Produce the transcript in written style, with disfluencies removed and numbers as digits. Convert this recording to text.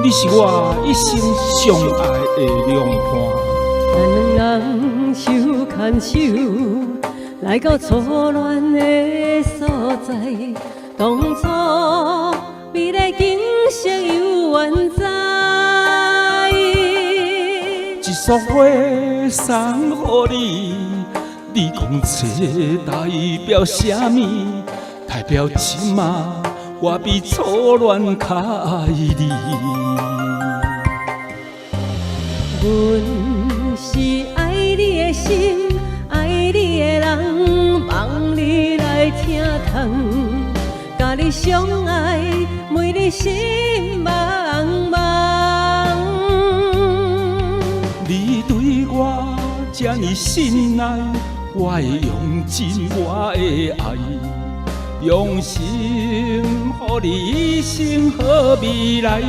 你是我一生上爱的良伴。咱两人手牵手，来到初恋的所在，当初美丽景色犹原在。一束花送予你，你讲这代表啥物？代表今嘛我比初恋较爱你。阮是爱你的心，爱你的人，望你来听痛，甲你相爱，每日心茫茫。你对我这呢深爱，我会用尽我的爱，用心予你一生好未来。